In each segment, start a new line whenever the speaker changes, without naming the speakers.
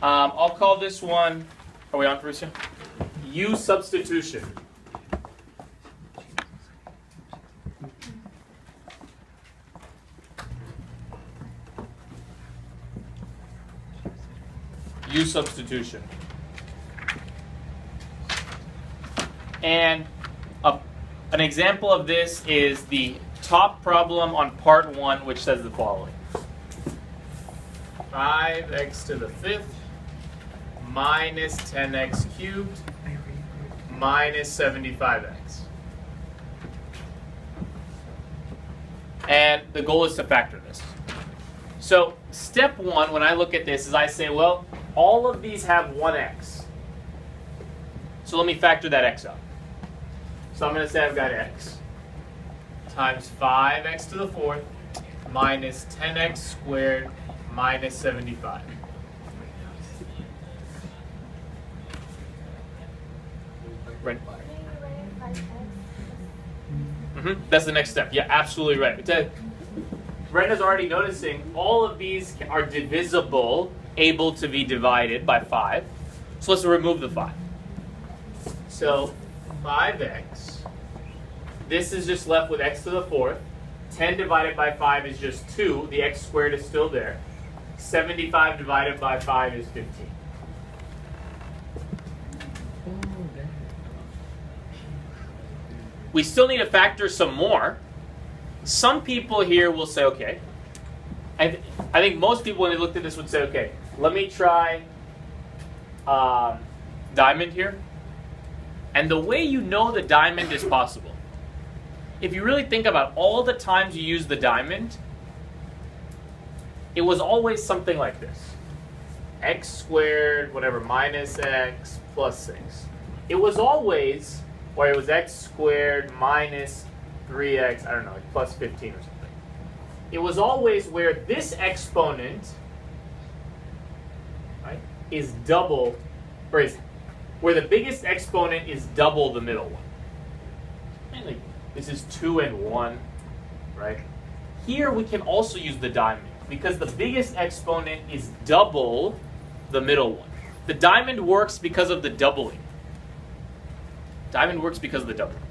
I'll call this one, are we on, Felicia? U substitution. U substitution. And an example of this is the top problem on part 1, which says the following. 5x to the 5th minus 10x cubed minus 75x. And the goal is to factor this. So step 1, when I look at this, is I say, well, all of these have 1x. So let me factor that x out. So I'm going to say I've got x times 5x to the 4th minus 10x squared minus 75. Right. That's the next step. Yeah, absolutely right. Brenda's already noticing all of these are divisible, able to be divided by 5. So let's remove the 5. So 5x, this is just left with x to the 4th. 10 divided by 5 is just 2. The x squared is still there. 75 divided by 5 is 15. We still need to factor some more. Some people here will say, okay, I think most people when they looked at this would say, okay, let me try diamond here. And the way you know the diamond is possible, if you really think about all the times you use the diamond, it was always something like this. X squared, whatever, minus x plus 6. It was always where it was x squared minus 3x, I don't know, like plus 15 or something. It was always where this exponent, right, is double, or is where the biggest exponent is double the middle one. And like, this is 2 and 1, right? Here we can also use the diamond because the biggest exponent is double the middle one. The diamond works because of the doubling. Diamond works because of the doubling.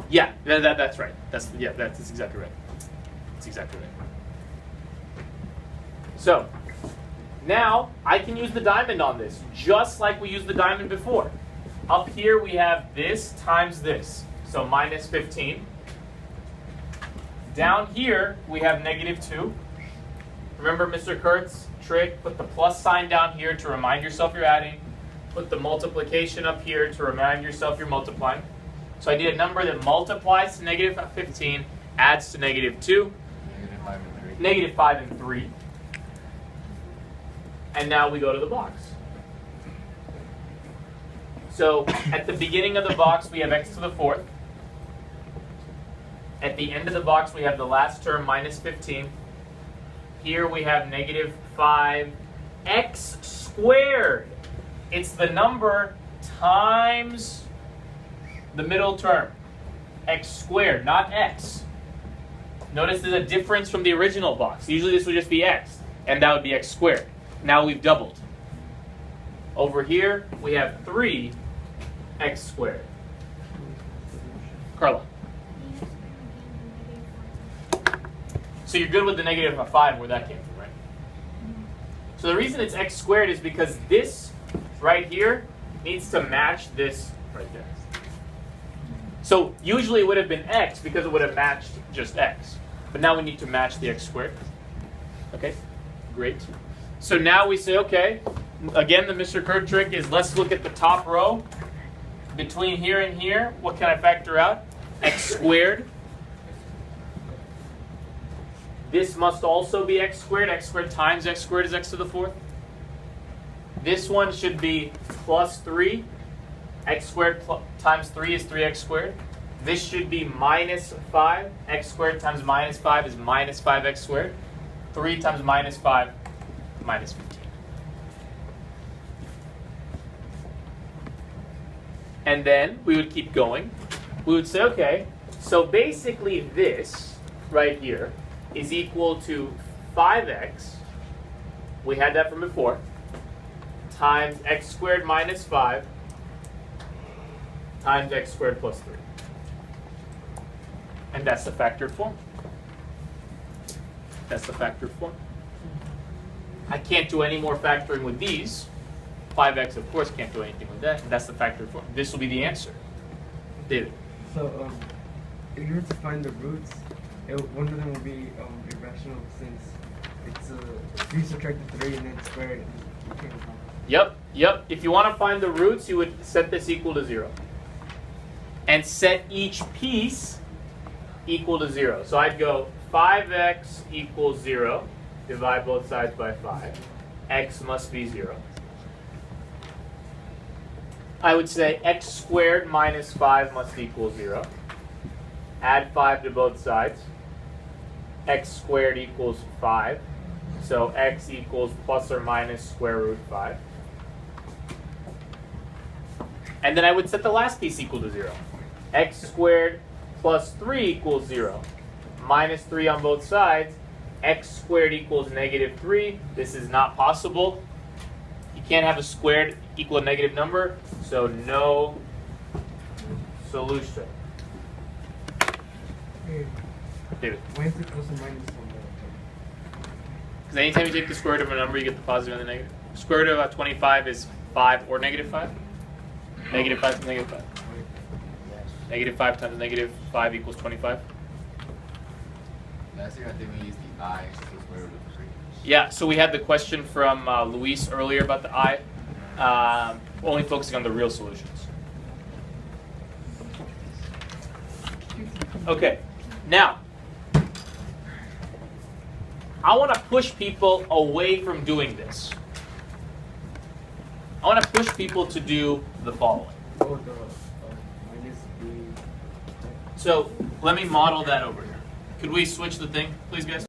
Yeah, that's right. That's exactly right. That's exactly right. So now I can use the diamond on this, just like we used the diamond before. Up here we have this times this, so minus 15. Down here we have negative 2. Remember Mr. Kurtz's trick? Put the plus sign down here to remind yourself you're adding. Put the multiplication up here to remind yourself you're multiplying. So I need a number that multiplies to negative 15, adds to negative 2, negative 5 and 3. And now we go to the box. So at the beginning of the box, we have x to the 4th. At the end of the box, we have the last term, minus 15. Here we have negative 5x squared. It's the number times the middle term, x squared, not x. Notice there's a difference from the original box. Usually this would just be x, and that would be x squared. Now we've doubled. Over here, we have 3x squared. Carla. So you're good with the negative 5 where that came from, right? So the reason it's x squared is because this right here needs to match this right there. So usually it would have been x because it would have matched just x. But now we need to match the x squared. Okay, great. So now we say, okay, again, the Mr. Kurtz trick is let's look at the top row. Between here and here, what can I factor out? X squared. This must also be x squared. X squared times x squared is x to the 4th. This one should be plus 3. X squared times 3 is 3x squared. This should be minus 5. X squared times minus 5 is minus 5x squared. 3 times minus 5, minus 15. And then we would keep going. We would say, okay, so basically this right here is equal to 5x we had that from before, times x squared minus 5 times x squared plus 3. And that's the factored form. That's the factored form. I can't do any more factoring with these. 5x, of course, can't do anything with that. And that's the factored form. This will be the answer. David.
So, if you were to find the roots, one of them will be irrational since it's 3 subtracted 3 and then squared.
Yep. If you want to find the roots, you would set this equal to 0. And set each piece equal to 0. So I'd go 5x equals 0. Divide both sides by 5. X must be 0. I would say x squared minus 5 must equal 0. Add 5 to both sides. X squared equals 5. So x equals plus or minus square root 5. And then I would set the last piece equal to 0. X squared plus 3 equals 0. Minus 3 on both sides. X squared equals negative 3. This is not possible. You can't have a squared equal a negative number, so no solution. David.
Why is it plus or minus on
Because anytime you take the square root of a number, you get the positive and the negative. Square root of 25 is 5 or negative 5. Negative 5 times negative 5. Negative 5 times negative 5 equals 25.
Last year I think we used the I to the square root of 3.
Yeah, so we had the question from Luis earlier about the I, only focusing on the real solutions. Okay, now, I want to push people away from doing this. I want to push people to do the following.
minus b.
So let me model that over here. Could we switch the thing, please, guys?